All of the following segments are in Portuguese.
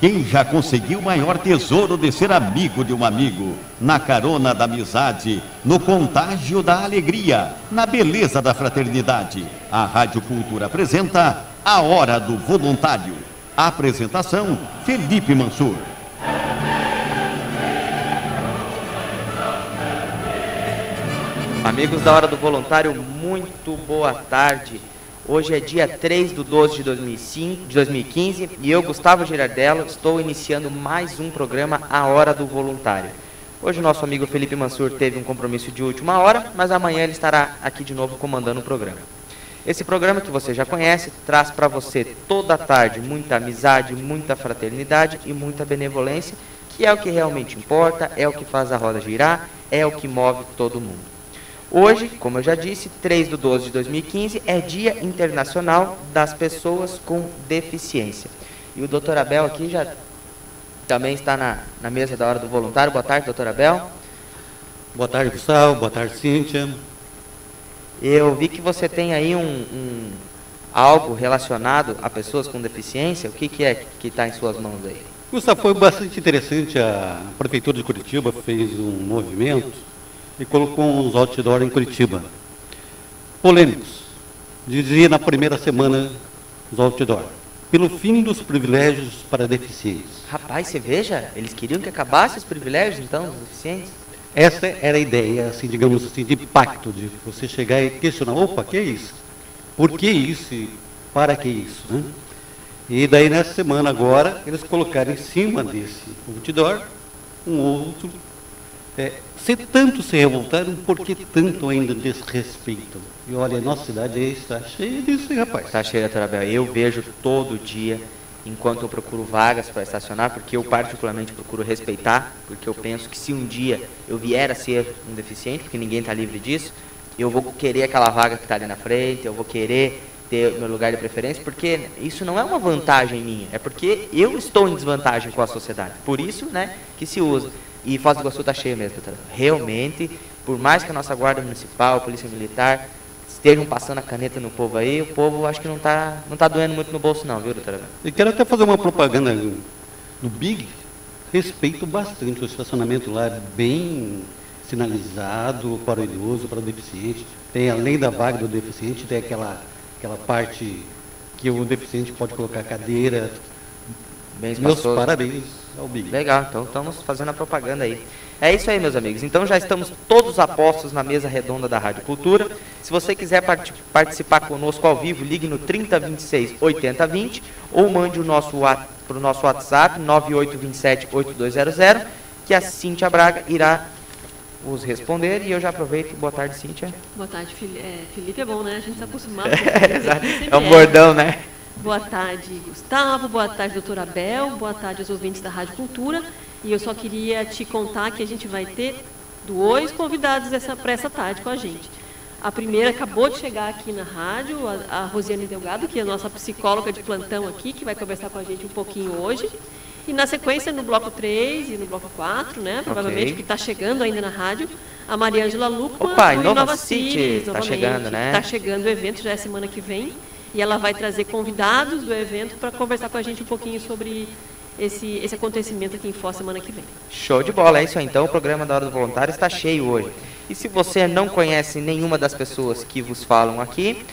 Quem já conseguiu o maior tesouro de ser amigo de um amigo? Na carona da amizade, no contágio da alegria, na beleza da fraternidade. A Rádio Cultura apresenta A Hora do Voluntário. Apresentação, Felipe Mansur. Amigos da Hora do Voluntário, muito boa tarde. Hoje é dia 3 de 12 de 2015 e eu, Gustavo Girardello, estou iniciando mais um programa A Hora do Voluntário. Hoje o nosso amigo Felipe Mansur teve um compromisso de última hora, mas amanhã ele estará aqui de novo comandando o programa. Esse programa que você já conhece traz para você toda a tarde muita amizade, muita fraternidade e muita benevolência, que é o que realmente importa, é o que faz a roda girar, é o que move todo mundo. Hoje, como eu já disse, 3 de 12 de 2015 é Dia Internacional das Pessoas com Deficiência. E o Dr. Abel aqui já também está na mesa da Hora do Voluntário. Boa tarde, Dr. Abel. Boa tarde, Gustavo. Boa tarde, Cíntia. Eu vi que você tem aí algo relacionado a pessoas com deficiência. O que é que está em suas mãos aí? Gustavo, foi bastante interessante. A Prefeitura de Curitiba fez um movimento e colocou uns outdoor em Curitiba. Polêmicos. Dizia na primeira semana os outdoor. Pelo fim dos privilégios para deficientes. Rapaz, você veja, eles queriam que acabasse os privilégios, então, dos deficientes? Essa era a ideia, assim, digamos assim, de pacto, de você chegar e questionar, opa, que é isso? Por que isso e para que isso? Né? E daí, nessa semana agora, eles colocaram em cima desse outdoor um outro. Se tanto se revoltaram, por que tanto ainda desrespeitam? E olha, a nossa cidade está cheia disso, hein, rapaz? Está cheia, doutor Abel. Eu vejo todo dia, enquanto eu procuro vagas para estacionar, porque eu particularmente procuro respeitar, porque eu penso que se um dia eu vier a ser um deficiente, porque ninguém está livre disso, eu vou querer aquela vaga que está ali na frente, eu vou querer ter meu lugar de preferência, porque isso não é uma vantagem minha, é porque eu estou em desvantagem com a sociedade. Por isso, né, que se usa. E Foz do Iguaçu está cheio mesmo, doutor. Realmente, por mais que a nossa Guarda Municipal, a Polícia Militar, estejam passando a caneta no povo aí, o povo acho que não tá doendo muito no bolso não, viu, doutora? Eu quero até fazer uma propaganda no Big. Respeito bastante o estacionamento lá, é bem sinalizado para o idoso, para o deficiente. Tem, além da vaga do deficiente, tem aquela parte que o deficiente pode colocar cadeira. Bem espaçoso. Meus parabéns ao Big. Legal, então estamos fazendo a propaganda aí. É isso aí, meus amigos. Então já estamos todos apostos na mesa redonda da Rádio Cultura. Se você quiser participar conosco ao vivo, ligue no 3026 8020 ou mande para o nosso WhatsApp 98278200, que a Cíntia Braga irá os responder. E eu já aproveito. Boa tarde, Cíntia. Boa tarde, Felipe. É bom, né? A gente está acostumado. É um bordão, né? Boa tarde, Gustavo. Boa tarde, doutor Abel. Boa tarde aos ouvintes da Rádio Cultura. E eu só queria te contar que a gente vai ter 2 convidados para essa tarde com a gente. A primeira acabou de chegar aqui na rádio, a Rosiane Delgado, que é a nossa psicóloga de plantão aqui, que vai conversar com a gente um pouquinho hoje. E na sequência, no bloco 3 e no bloco 4, né, provavelmente, que está chegando ainda na rádio, a Mariângela Lupa, Opa, Inova City está chegando, né? Está chegando o evento, já é semana que vem. E ela vai trazer convidados do evento para conversar com a gente um pouquinho sobre esse acontecimento aqui em Foz semana que vem. Show de bola, é isso aí. Então o programa da Hora do Voluntário está cheio hoje. E se você não conhece nenhuma das pessoas que vos falam aqui,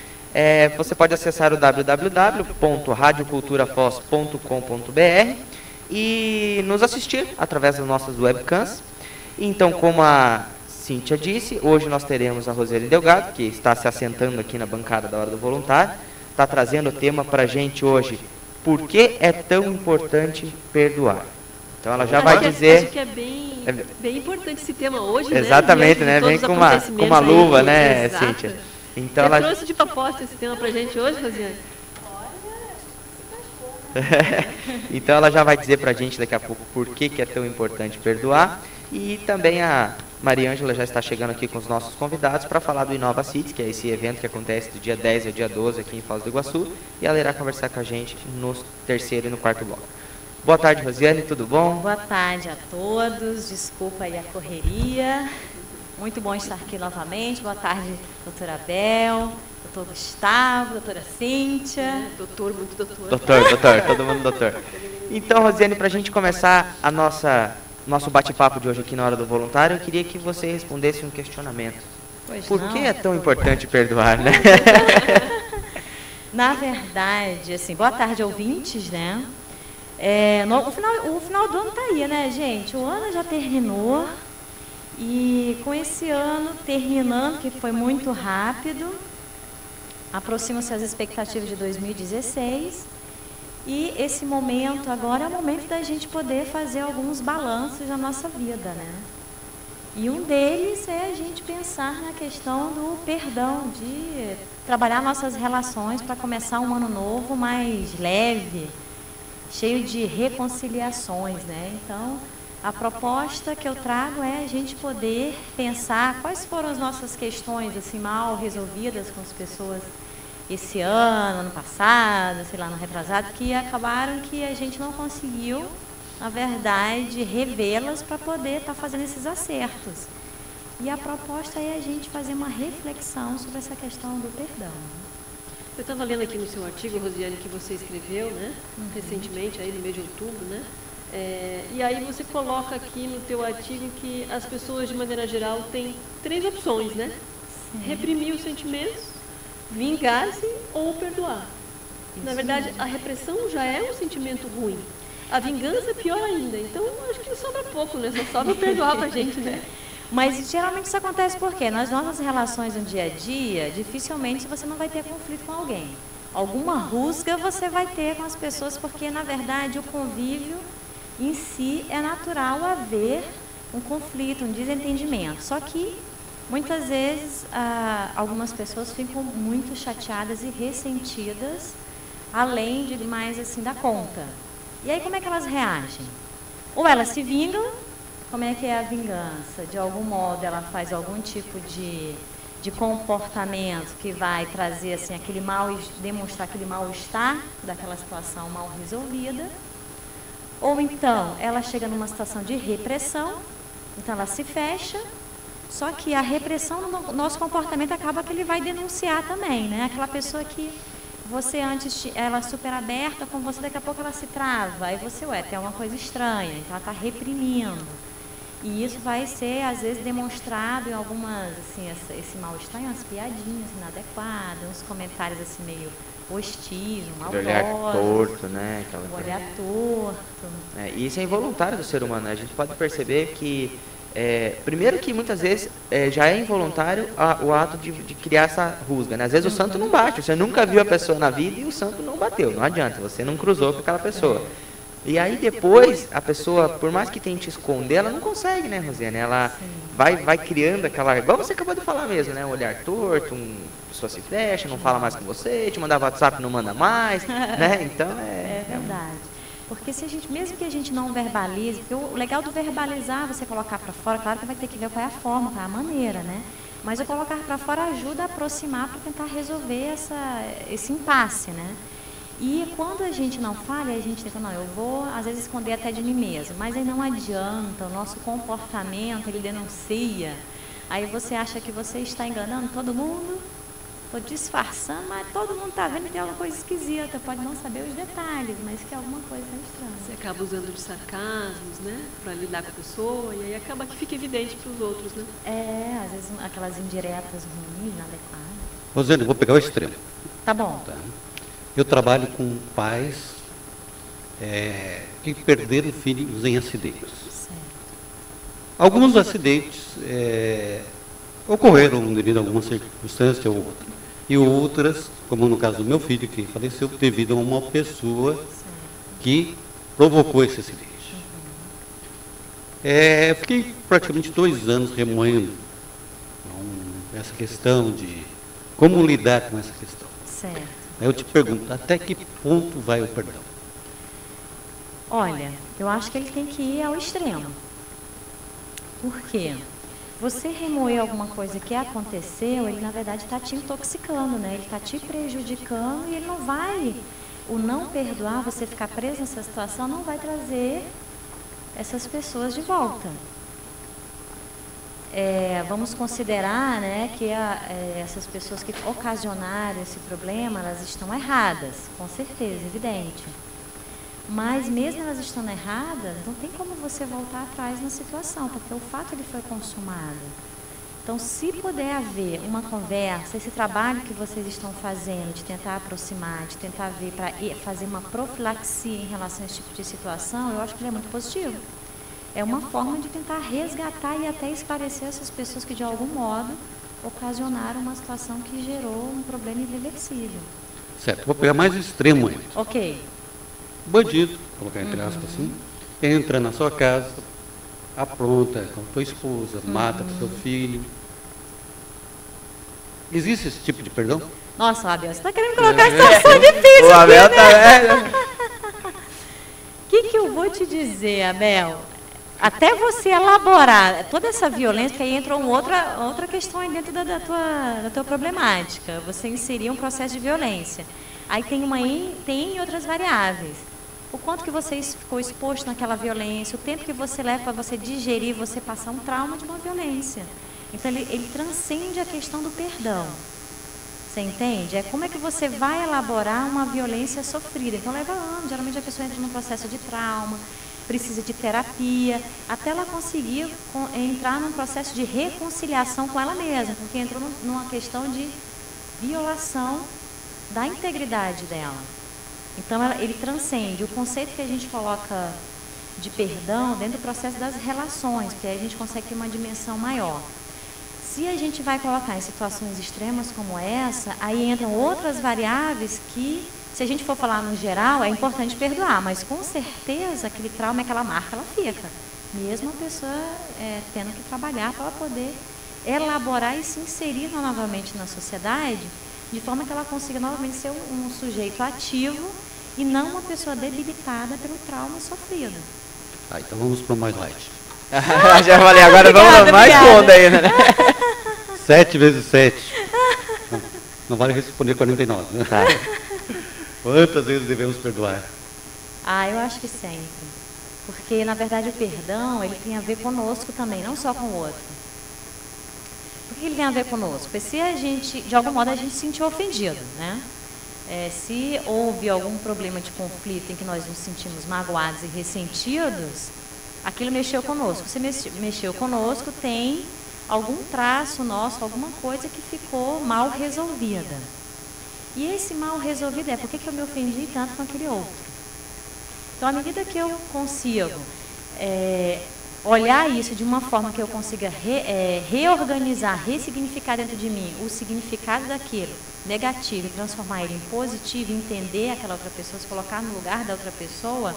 você pode acessar o www.radioculturafoz.com.br e nos assistir através das nossas webcams. Então, como a Cíntia disse, hoje nós teremos a Rosiane Delgado, que está se assentando aqui na bancada da Hora do Voluntário, está trazendo o tema para a gente hoje. Por que é tão importante perdoar? Então ela já vai dizer... Acho que é bem importante esse tema hoje, exatamente, né? Vem com uma luva, né, exato. Cíntia? Então Você trouxe de proposta esse tema para a gente hoje, Rosiane? Então ela já vai dizer para a gente daqui a pouco por que é tão importante perdoar. E também a Mariângela já está chegando aqui com os nossos convidados para falar do Inova City, que é esse evento que acontece do dia 10 ao dia 12 aqui em Foz do Iguaçu. E ela irá conversar com a gente no terceiro e no quarto bloco. Boa tarde, Rosiane, tudo bom? Boa tarde a todos, desculpa aí a correria. Muito bom estar aqui novamente. Boa tarde, doutora Abel, doutor Gustavo, doutora Cíntia. Doutor, muito doutor. Doutor, todo mundo doutor. Então, Rosiane, para a gente começar nosso bate-papo de hoje aqui na Hora do Voluntário, eu queria que você respondesse um questionamento. Por que é tão importante perdoar, né? Na verdade, assim, boa tarde, ouvintes, né? O final do ano tá aí, né, gente? O ano já terminou e com esse ano terminando, que foi muito rápido, aproximam-se as expectativas de 2016 e esse momento agora é o momento da gente poder fazer alguns balanços da nossa vida, né? E um deles é a gente pensar na questão do perdão, de trabalhar nossas relações para começar um ano novo mais leve, cheio de reconciliações, né? Então, a proposta que eu trago é a gente poder pensar quais foram as nossas questões assim mal resolvidas com as pessoas esse ano passado, sei lá, no retrasado, que acabaram que a gente não conseguiu, na verdade, revê-las para poder estar fazendo esses acertos. E a proposta é a gente fazer uma reflexão sobre essa questão do perdão. Eu estava lendo aqui no seu artigo, Rosiane, que você escreveu, né, recentemente, aí no mês de outubro, né? E aí você coloca aqui no teu artigo que as pessoas, de maneira geral, têm 3 opções, né? Sim. Reprimir os sentimentos, vingar-se ou perdoar. Isso. Na verdade, a repressão já é um sentimento ruim. A vingança é pior ainda. Então, acho que sobra pouco, né? Só sobra perdoar pra gente, né? Mas geralmente isso acontece porque nas nossas relações no dia a dia, dificilmente você não vai ter conflito com alguém. Alguma rusga você vai ter com as pessoas, porque na verdade o convívio em si é natural haver um conflito, um desentendimento. Só que muitas vezes algumas pessoas ficam muito chateadas e ressentidas, além de mais assim da conta. E aí como é que elas reagem? Ou elas se vingam. Como é que é a vingança? De algum modo ela faz algum tipo de comportamento que vai trazer assim, demonstrar aquele mal-estar daquela situação mal resolvida. Ou então ela chega numa situação de repressão, então ela se fecha, só que a repressão no nosso comportamento acaba que ele vai denunciar também, né? Aquela pessoa que você antes, ela super aberta com você, daqui a pouco ela se trava, aí você, tem uma coisa estranha, então ela está reprimindo. E isso vai ser, às vezes, demonstrado em algumas, assim, esse mal-estar, em umas piadinhas inadequadas, uns comentários, assim, meio hostis, maldosos. Olhar torto, né? Olhar torto. E isso é involuntário do ser humano, né? A gente pode perceber que, primeiro que muitas vezes já é involuntário o ato de criar essa rusga, né? Às vezes o santo não bate, você nunca viu a pessoa na vida e o santo não bateu, não adianta, você não cruzou com aquela pessoa. E aí depois, a pessoa, por mais que tente esconder, ela não consegue, né, Rosiane? Ela vai criando aquela, igual você acabou de falar mesmo, né? Um olhar torto, a pessoa se fecha, não fala mais com você, te mandar WhatsApp, não manda mais, né? Então é verdade. Porque se a gente, mesmo que a gente não verbalize, porque o legal do verbalizar, você colocar para fora, claro que vai ter que ver qual é a forma, qual é a maneira, né? Mas o colocar para fora ajuda a aproximar para tentar resolver esse impasse, né? E quando a gente não fala, a gente tenta, eu vou às vezes esconder até de mim mesmo, mas aí não adianta, o nosso comportamento, ele denuncia, aí você acha que você está enganando todo mundo, estou disfarçando, mas todo mundo está vendo que tem alguma coisa esquisita, pode não saber os detalhes, mas que alguma coisa é estranha. Você acaba usando de sarcasmos, né, para lidar com a pessoa, e aí acaba que fica evidente para os outros, né? Às vezes aquelas indiretas ruins, inadequadas. Rosiane, vou pegar o extremo. Tá bom. Tá. Eu trabalho com pais que perderam filhos em acidentes. Certo. Alguns acidentes ocorreram devido a alguma circunstância ou outra. E outras, como no caso do meu filho, que faleceu devido a uma pessoa que provocou esse acidente. Fiquei praticamente 2 anos remoendo essa questão de como lidar com essa questão. Certo. Aí eu te pergunto, até que ponto vai o perdão? Olha, eu acho que ele tem que ir ao extremo. Por quê? Você remoer alguma coisa que aconteceu, ele na verdade está te intoxicando, né? Ele está te prejudicando e ele não vai, o não perdoar, você ficar preso nessa situação, não vai trazer essas pessoas de volta. Vamos considerar, né, que essas pessoas que ocasionaram esse problema, elas estão erradas, com certeza, evidente. Mas mesmo elas estando erradas, não tem como você voltar atrás na situação, porque o fato ele foi consumado. Então, se puder haver uma conversa, esse trabalho que vocês estão fazendo, de tentar aproximar, de tentar ver para fazer uma profilaxia em relação a esse tipo de situação, eu acho que ele é muito positivo. É uma forma de tentar resgatar e até esclarecer essas pessoas que, de algum modo, ocasionaram uma situação que gerou um problema irreversível. Certo, vou pegar mais o extremo ainda. Ok. Bandido, vou colocar entre aspas assim, entra na sua casa, apronta com a tua esposa, mata com seu filho. Existe esse tipo de perdão? Nossa, Abel, você está querendo colocar a situação difícil. O Abel aqui, tá... O que eu vou te dizer, Abel? Até você elaborar toda essa violência, porque aí entra outra questão aí dentro da tua problemática. Você inserir um processo de violência. Aí tem outras variáveis. O quanto que você ficou exposto naquela violência, o tempo que você leva para você digerir, você passar um trauma de uma violência. Então, ele transcende a questão do perdão. Você entende? É como é que você vai elaborar uma violência sofrida. Então, leva anos. Geralmente, a pessoa entra num processo de trauma, precisa de terapia, até ela conseguir entrar num processo de reconciliação com ela mesma, porque entrou numa questão de violação da integridade dela. Então, ele transcende o conceito que a gente coloca de perdão dentro do processo das relações, porque aí a gente consegue ter uma dimensão maior. Se a gente vai colocar em situações extremas como essa, aí entram outras variáveis que, se a gente for falar no geral, é importante perdoar, mas com certeza aquele trauma, aquela marca, ela fica. Mesmo a pessoa tendo que trabalhar para poder elaborar e se inserir novamente na sociedade, de forma que ela consiga novamente ser um sujeito ativo e não uma pessoa debilitada pelo trauma sofrido. Então vamos para o mais light. Já falei, agora vamos mais fundo ainda, né? 7 vezes 7. Não vale responder 49, né? Tá. Quantas vezes devemos perdoar? Eu acho que sempre. Porque, na verdade, o perdão, ele tem a ver conosco também, não só com o outro. Por que ele tem a ver conosco? Porque se a gente, de algum modo, a gente se sentiu ofendido, né? Se houve algum problema de conflito em que nós nos sentimos magoados e ressentidos, aquilo mexeu conosco. Se mexeu conosco, tem algum traço nosso, alguma coisa que ficou mal resolvida. E esse mal resolvido por que eu me ofendi tanto com aquele outro? Então, à medida que eu consigo olhar isso de uma forma que eu consiga reorganizar, ressignificar dentro de mim o significado daquilo negativo e transformar ele em positivo, entender aquela outra pessoa, se colocar no lugar da outra pessoa,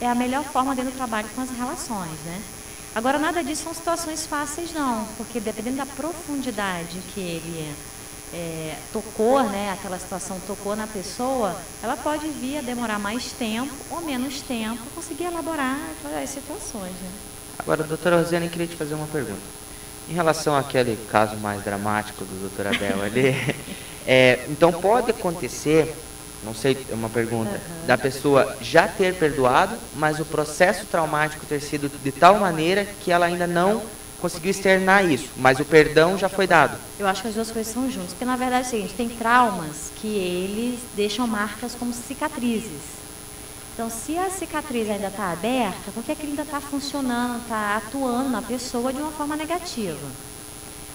é a melhor forma dentro do trabalho com as relações, né? Agora, nada disso são situações fáceis, não, porque dependendo da profundidade que ele tocou, né, aquela situação tocou na pessoa, ela pode vir a demorar mais tempo ou menos tempo para conseguir elaborar as situações, né? Agora, doutora Rosiane, queria te fazer uma pergunta. Em relação àquele caso mais dramático do doutor Abel ali, então pode acontecer, não sei, é uma pergunta, da pessoa já ter perdoado, mas o processo traumático ter sido de tal maneira que ela ainda não conseguiu externar isso, mas o perdão já foi dado. Eu acho que as duas coisas são juntas, porque na verdade é o seguinte, tem traumas que eles deixam marcas como cicatrizes. Então, se a cicatriz ainda está aberta, porque aquilo ainda está funcionando, está atuando na pessoa de uma forma negativa.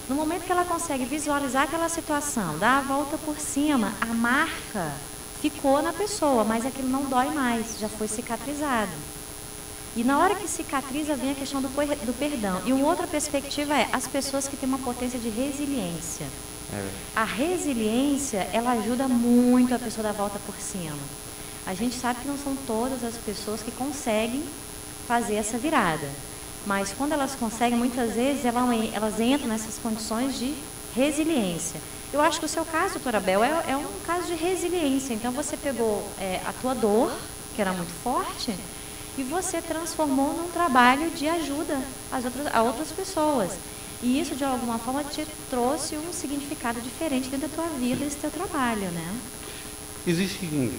No momento que ela consegue visualizar aquela situação, dar a volta por cima, a marca ficou na pessoa, mas aquilo não dói mais, já foi cicatrizado. E na hora que cicatriza, vem a questão do perdão. E uma outra perspectiva as pessoas que têm uma potência de resiliência. A resiliência, ela ajuda muito a pessoa a dar a volta por cima. A gente sabe que não são todas as pessoas que conseguem fazer essa virada. Mas quando elas conseguem, muitas vezes elas entram nessas condições de resiliência. Eu acho que o seu caso, doutora Abel, é um caso de resiliência. Então, você pegou a tua dor, que era muito forte, e você transformou num trabalho de ajuda a outras pessoas. E isso, de alguma forma, te trouxe um significado diferente dentro da tua vida, esse teu trabalho, né? Existem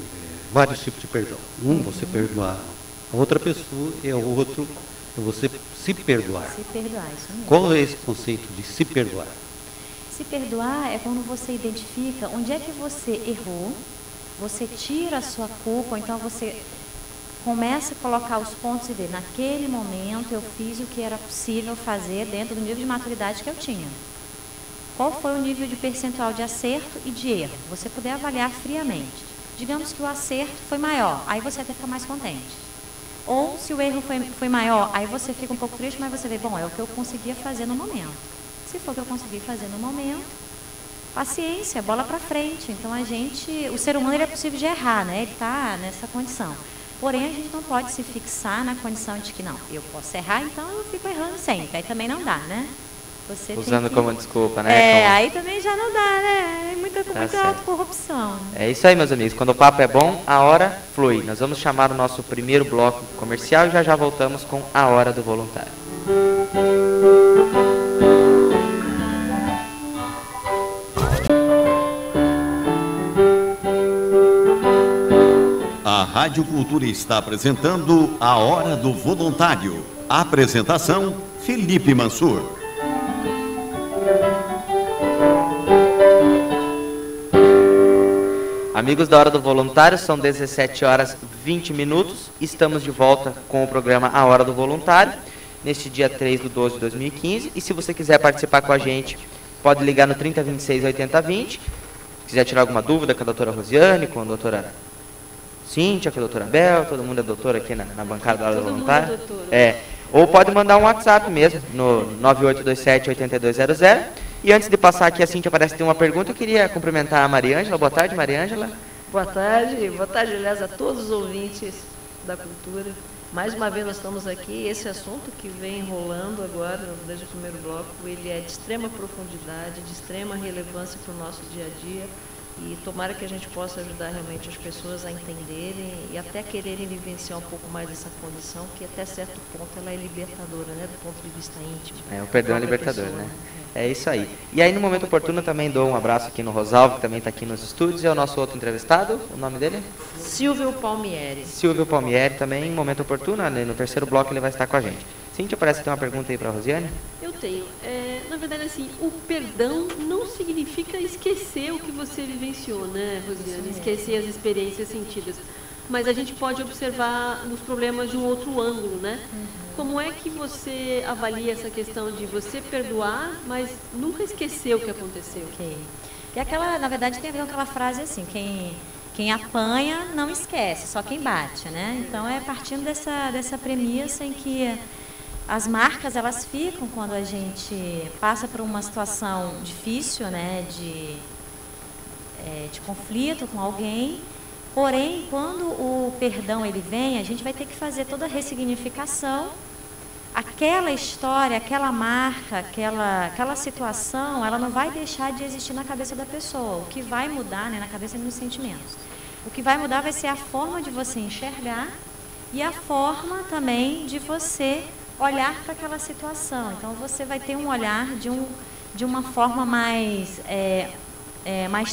vários tipos de perdão. Você perdoar a outra pessoa e o outro é você se perdoar. Se perdoar, isso mesmo. Qual é esse conceito de se perdoar? Se perdoar é quando você identifica onde é que você errou, você tira a sua culpa, ou então você Começa a colocar os pontos e ver, naquele momento eu fiz o que era possível fazer dentro do nível de maturidade que eu tinha. Qual foi o nível de percentual de acerto e de erro? Você puder avaliar friamente. Digamos que o acerto foi maior, aí você até fica mais contente. Ou se o erro foi maior, aí você fica um pouco triste, mas você vê, bom, é o que eu conseguia fazer no momento. Se for o que eu consegui fazer no momento, paciência, bola para frente. Então o ser humano ele é possível de errar, né? Ele está nessa condição. Porém, a gente não pode se fixar na condição de que, não, eu posso errar, então eu fico errando sempre. Aí também não dá, né? Você usando como desculpa, né? Aí também já não dá, né? É muita autocorrupção. É isso aí, meus amigos. Quando o papo é bom, a hora flui. Nós vamos chamar o nosso primeiro bloco comercial e já voltamos com a Hora do Voluntário. A Rádio Cultura está apresentando a Hora do Voluntário. Apresentação, Felipe Mansur. Amigos da Hora do Voluntário, são 17 horas 20 minutos. Estamos de volta com o programa A Hora do Voluntário, neste dia 3 de 12 de 2015. E se você quiser participar com a gente, pode ligar no 3026 8020. Se quiser tirar alguma dúvida com a doutora Rosiane, com a doutora Cíntia, com a doutora Bel, todo mundo é doutora aqui na bancada da Hora do Voluntário. Ou pode mandar um WhatsApp mesmo, no 9827-8200. E antes de passar aqui, a Cíntia parece ter uma pergunta, eu queria cumprimentar a Mariângela. Boa tarde, Mariângela. Boa tarde, aliás, a todos os ouvintes da cultura. Mais uma vez nós estamos aqui, esse assunto que vem rolando agora, desde o primeiro bloco, ele é de extrema profundidade, de extrema relevância para o nosso dia a dia. E tomara que a gente possa ajudar realmente as pessoas a entenderem e até quererem vivenciar um pouco mais essa condição, que até certo ponto ela é libertadora, né, do ponto de vista íntimo. O perdão é libertador, pessoa, né? É isso aí. E aí, no momento oportuno, também dou um abraço aqui no Rosalvo, que também está aqui nos estúdios. É o nosso outro entrevistado, o nome dele? Silvio Palmieri. Silvio Palmieri, também, em momento oportuno, né? No terceiro bloco ele vai estar com a gente. Cíntia, parece que tem uma pergunta aí para a Rosiane? Eu tenho. Na verdade, assim, o perdão não significa esquecer o que você vivenciou, né, Rosiane? Esquecer as experiências sentidas. Mas a gente pode observar os problemas de um outro ângulo, né? Como é que você avalia essa questão de você perdoar, mas nunca esquecer o que aconteceu? E aquela, na verdade, tem a ver com aquela frase assim, quem apanha não esquece, só quem bate, né? Então é partindo dessa premissa em que as marcas, elas ficam quando a gente passa por uma situação difícil, né, de conflito com alguém. Porém, quando o perdão ele vem, a gente vai ter que fazer toda a ressignificação. Aquela história, aquela marca, aquela situação, ela não vai deixar de existir na cabeça da pessoa. O que vai mudar, né, na cabeça e nos sentimentos. O que vai mudar vai ser a forma de você enxergar e a forma também de você olhar para aquela situação. Então, você vai ter um olhar de uma forma mais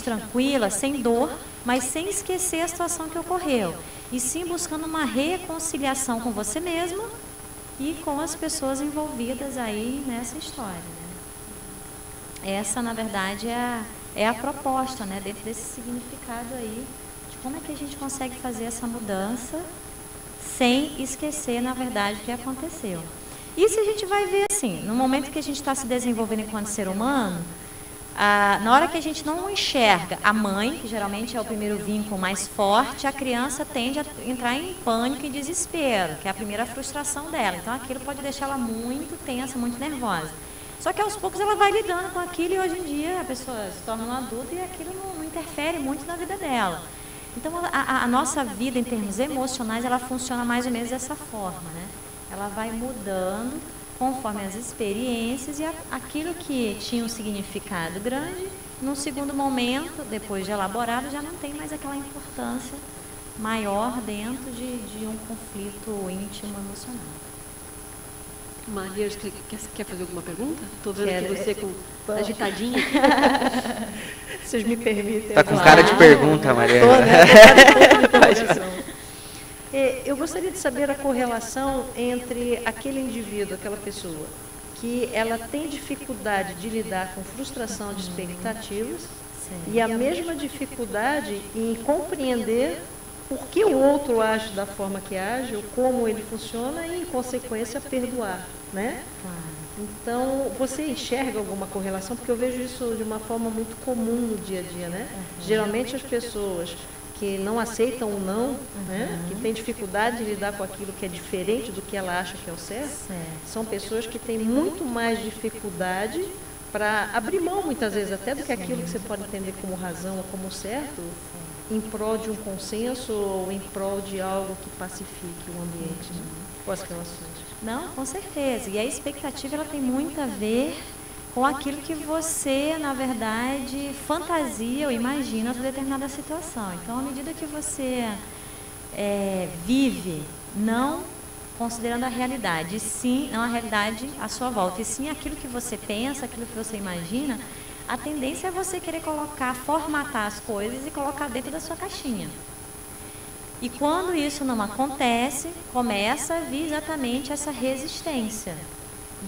tranquila, sem dor, mas sem esquecer a situação que ocorreu. E sim buscando uma reconciliação com você mesmo e com as pessoas envolvidas aí nessa história, né? Essa, na verdade, é a proposta, né, dentro desse significado aí, de como é que a gente consegue fazer essa mudança sem esquecer, na verdade, o que aconteceu. Isso a gente vai ver assim, no momento que a gente está se desenvolvendo enquanto ser humano, na hora que a gente não enxerga a mãe, que geralmente é o primeiro vínculo mais forte, a criança tende a entrar em pânico e desespero, que é a primeira frustração dela. Então aquilo pode deixar ela muito tensa, muito nervosa. Só que aos poucos ela vai lidando com aquilo e hoje em dia a pessoa se torna uma adulta e aquilo não interfere muito na vida dela. Então a nossa vida em termos emocionais, ela funciona mais ou menos dessa forma, né? Ela vai mudando conforme as experiências e aquilo que tinha um significado grande, num segundo momento, depois de elaborado, já não tem mais aquela importância maior dentro de um conflito íntimo emocional. Maria, você quer fazer alguma pergunta? Estou vendo que você com agitadinha. Vocês me permitem. Está com cara de pergunta, Maria. Eu gostaria de saber a correlação entre aquele indivíduo, aquela pessoa, que ela tem dificuldade de lidar com frustração de expectativas e a mesma dificuldade em compreender por que o outro age da forma que age, ou como ele funciona, e, em consequência, perdoar, né? Então, você enxerga alguma correlação? Porque eu vejo isso de uma forma muito comum no dia a dia, né? Geralmente as pessoas que não aceitam o não, né? Que têm dificuldade de lidar com aquilo que é diferente do que ela acha que é o certo, são pessoas que têm muito mais dificuldade para abrir mão, muitas vezes, até do que aquilo que você pode entender como razão ou como certo, em prol de um consenso ou em prol de algo que pacifique o ambiente, né? Com as relações. Não, com certeza. E a expectativa ela tem muito a ver com aquilo que você, na verdade, fantasia ou imagina de determinada situação. Então, à medida que você vive, não considerando a realidade, sim, não a realidade à sua volta, e sim aquilo que você pensa, aquilo que você imagina, a tendência é você querer formatar as coisas e colocar dentro da sua caixinha. E quando isso não acontece, começa a vir exatamente essa resistência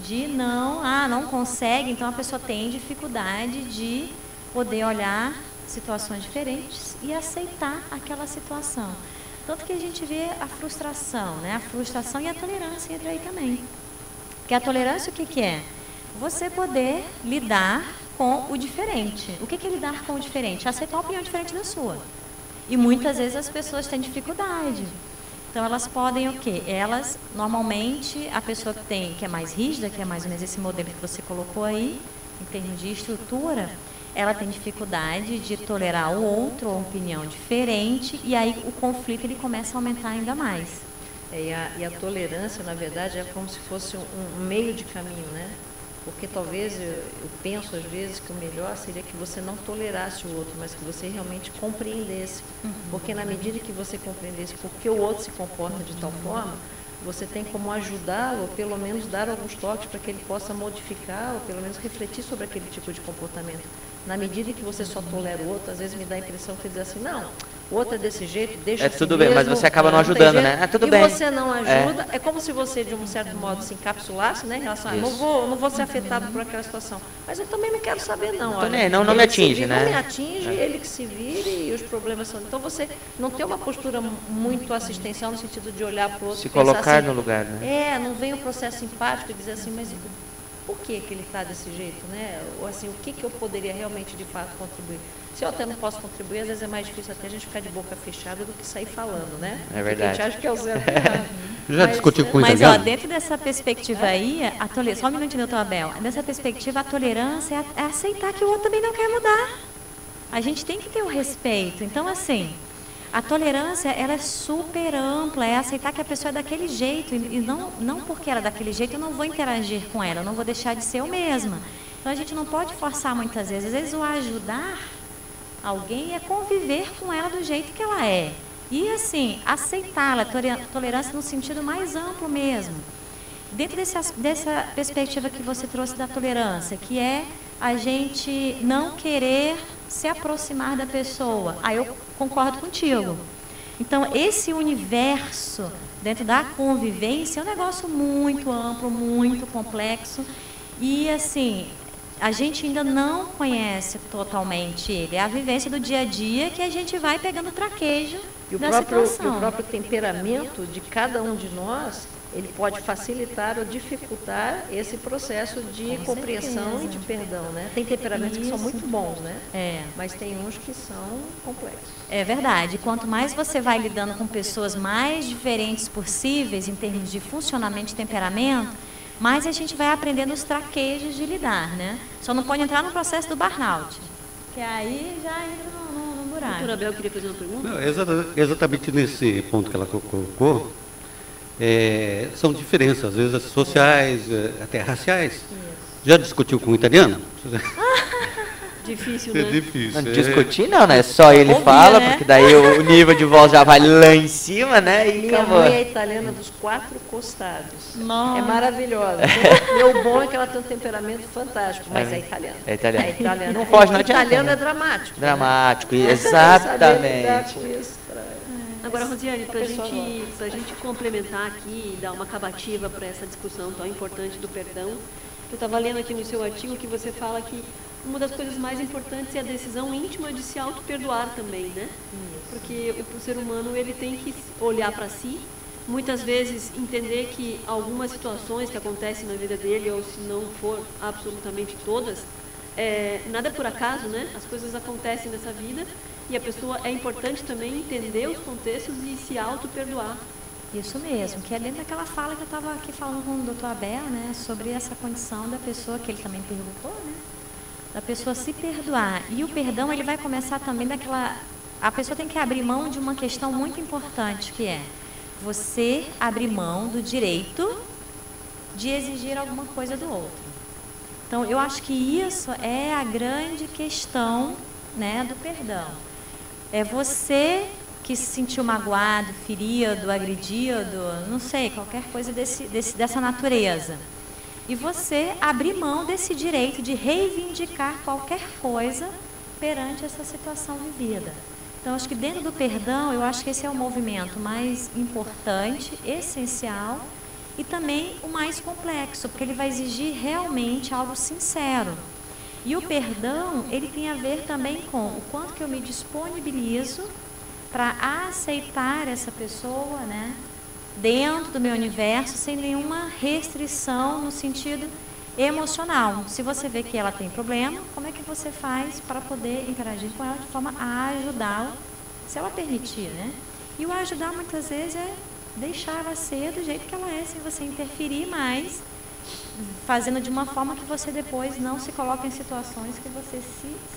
de não consegue, então a pessoa tem dificuldade de poder olhar situações diferentes e aceitar aquela situação. Tanto que a gente vê a frustração, né? A frustração e a tolerância entra aí também. Porque a tolerância o que é? Você poder lidar com o diferente. O que é lidar com o diferente? Aceitar uma opinião diferente da sua. E muitas vezes as pessoas têm dificuldade. Então elas podem o quê? Elas, normalmente, a pessoa que é mais rígida, que é mais ou menos esse modelo que você colocou aí, em termos de estrutura, ela tem dificuldade de tolerar o outro, ou opinião diferente, e aí o conflito ele começa a aumentar ainda mais. E a tolerância, na verdade, é como se fosse um meio de caminho, né? Porque talvez, eu penso às vezes que o melhor seria que você não tolerasse o outro, mas que você realmente compreendesse. Porque na medida que você compreendesse porque o outro se comporta de tal forma, você tem como ajudá-lo, ou pelo menos dar alguns toques para que ele possa modificar, ou pelo menos refletir sobre aquele tipo de comportamento. Na medida que você só tolera o outro, às vezes me dá a impressão que ele diz assim, não, o outro é desse jeito, deixa assim tudo bem, mesmo, mas você acaba não ajudando, né? Tudo bem. E você não ajuda, é como se você, de um certo modo, se encapsulasse, né, em relação a, não vou ser afetado por aquela situação. Mas eu também não quero saber, não. Olha, não me atinge, né? Não me atinge, ele que se vire e os problemas são... Então, você não tem uma postura muito assistencial no sentido de olhar para o outro se colocar assim, no lugar, né? Não vem o processo empático e dizer assim, mas por que ele está desse jeito, né? Ou assim, o que eu poderia realmente, de fato, contribuir? Se eu até não posso contribuir, às vezes é mais difícil até a gente ficar de boca fechada do que sair falando, né? É verdade. Porque a gente acha que é o zero. Já discutiu com o Mas, italiano? dentro dessa perspectiva aí, só um minutinho, doutor Abel. Nessa perspectiva, a tolerância é aceitar que o outro também não quer mudar. A gente tem que ter o respeito. Então, assim, a tolerância, ela é super ampla, é aceitar que a pessoa é daquele jeito, e não porque ela é daquele jeito, eu não vou interagir com ela, eu não vou deixar de ser eu mesma. Então, a gente não pode forçar muitas vezes. Às vezes, o ajudar alguém é conviver com ela do jeito que ela é. E, assim, aceitá-la, tolerância no sentido mais amplo mesmo. Dentro dessa perspectiva que você trouxe da tolerância, que é a gente não querer se aproximar da pessoa. Aí eu concordo contigo. Então, esse universo dentro da convivência é um negócio muito amplo, muito complexo. E, assim, a gente ainda não conhece totalmente ele. É a vivência do dia a dia que a gente vai pegando traquejo da situação. O próprio temperamento de cada um de nós, ele pode facilitar ou dificultar esse processo de compreensão e de perdão, né? Tem temperamentos que são muito bons, né? Mas tem uns que são complexos. É verdade. Quanto mais você vai lidando com pessoas mais diferentes possíveis em termos de funcionamento de temperamento, mais a gente vai aprendendo os traquejos de lidar, né? Só não pode entrar no processo do burnout, que aí já entra no buraco. Doutora Abel, queria fazer uma pergunta? Não, exatamente nesse ponto que ela colocou, são diferenças, às vezes sociais, até raciais. Isso. Já discutiu com o italiano? Difícil, É né? difícil. Não discutir não, né? Só ele fala, né? porque daí o nível de voz já vai lá em cima, né? E Minha acabou. mãe é italiana dos 4 costados. Nossa. É maravilhosa. E o bom é que ela tem um temperamento fantástico, mas é italiana. É italiana. É italiana. Não pode, não O adianta, italiano né? é dramático. Dramático, Saber lidar exatamente. com isso. Agora, Rosiane, para pessoa a gente complementar aqui e dar uma acabativa para essa discussão tão importante do perdão, Eu estava lendo aqui no seu artigo que você fala que uma das coisas mais importantes é a decisão íntima de se auto-perdoar também, né? Porque o ser humano, ele tem que olhar para si, muitas vezes entender que algumas situações que acontecem na vida dele, ou se não for absolutamente todas, nada é por acaso, né? As coisas acontecem nessa vida e a pessoa, é importante também entender os contextos e se auto-perdoar. Isso mesmo, que é dentro daquela fala que eu estava aqui falando com o doutor Abel, né, sobre essa condição da pessoa, que ele também perguntou, né, da pessoa se perdoar. E o perdão, ele vai começar também daquela... A pessoa tem que abrir mão de uma questão muito importante, que é você abrir mão do direito de exigir alguma coisa do outro. Então, eu acho que isso é a grande questão, né, do perdão. É você que se sentiu magoado, ferido, agredido, não sei, qualquer coisa dessa natureza. E você abrir mão desse direito de reivindicar qualquer coisa perante essa situação vivida. Então, acho que dentro do perdão, eu acho que esse é o movimento mais importante, essencial e também o mais complexo, porque ele vai exigir realmente algo sincero. E o perdão, ele tem a ver também com o quanto que eu me disponibilizo para aceitar essa pessoa, né, dentro do meu universo, sem nenhuma restrição no sentido emocional. Se você vê que ela tem problema, como é que você faz para poder interagir com ela de forma a ajudá-la, se ela permitir, né? E o ajudar muitas vezes é deixar ela ser do jeito que ela é, sem você interferir mais, fazendo de uma forma que você depois não se coloque em situações que você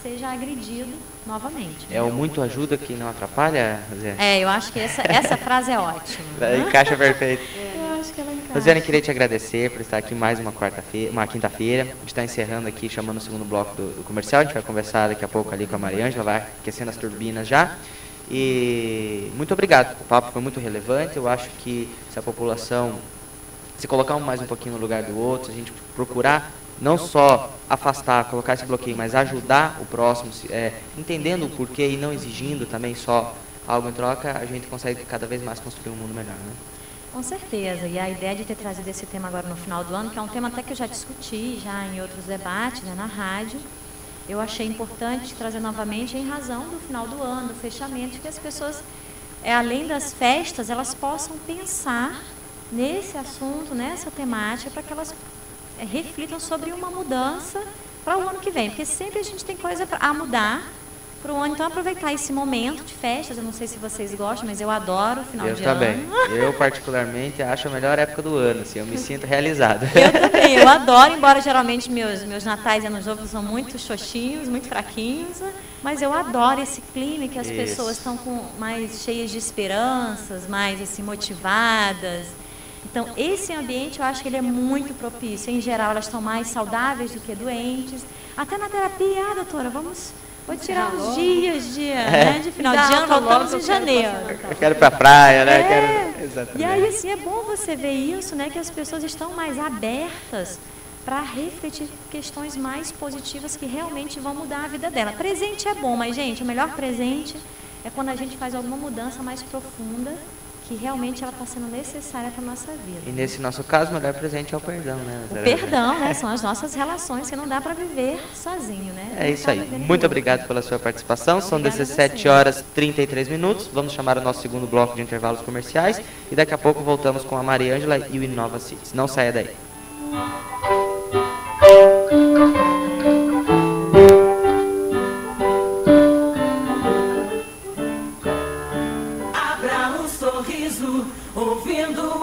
seja agredido novamente. É o muito ajuda que não atrapalha, Zé? Eu acho que essa frase é ótima. Encaixa perfeito. Eu acho que ela encaixa. Rosiane, queria te agradecer por estar aqui mais uma quinta-feira. A gente está encerrando aqui, chamando o segundo bloco do comercial. A gente vai conversar daqui a pouco ali com a Mariângela, vai aquecendo as turbinas já. E muito obrigado, o papo foi muito relevante. Eu acho que se a população se colocar mais um pouquinho no lugar do outro, a gente procurar não só afastar, colocar esse bloqueio, mas ajudar o próximo, entendendo o porquê e não exigindo também só algo em troca, a gente consegue cada vez mais construir um mundo melhor, né? Com certeza, e a ideia de ter trazido esse tema agora no final do ano, que é um tema até que eu já discuti já em outros debates, né, na rádio, eu achei importante trazer novamente em razão do final do ano, do fechamento, que as pessoas, além das festas, elas possam pensar nesse assunto, nessa temática, para que elas reflitam sobre uma mudança para o ano que vem, porque sempre a gente tem coisa a mudar para o ano. Então, aproveitar esse momento de festas, eu não sei se vocês gostam, mas eu adoro o final de ano. Eu, particularmente, acho a melhor época do ano, assim, eu me sinto realizado. Eu também, eu adoro, embora geralmente meus natais e anos novos são muito xoxinhos, muito fraquinhos, mas eu adoro esse clima que as pessoas estão mais cheias de esperanças, mais assim, motivadas. Então, esse ambiente, eu acho que ele é muito propício. Em geral, elas estão mais saudáveis do que doentes. Até na terapia, doutora, vou tirar uns dias de final de ano, voltamos em janeiro. Eu quero ir para a praia, né? Exatamente. E aí, assim, é bom você ver isso, né? Que as pessoas estão mais abertas para refletir questões mais positivas que realmente vão mudar a vida dela. Presente é bom, mas, gente, o melhor presente é quando a gente faz alguma mudança mais profunda, que realmente ela está sendo necessária para a nossa vida. E nesse nosso caso, o melhor presente é o perdão, né? O perdão, né? São as nossas relações que não dá para viver sozinho, né? É isso aí. Muito obrigado pela sua participação. São 17 horas e 33 minutos. Vamos chamar o nosso segundo bloco de intervalos comerciais e daqui a pouco voltamos com a Mariângela e o Inova Cities. Não saia daí. Abra um sorriso, ouvindo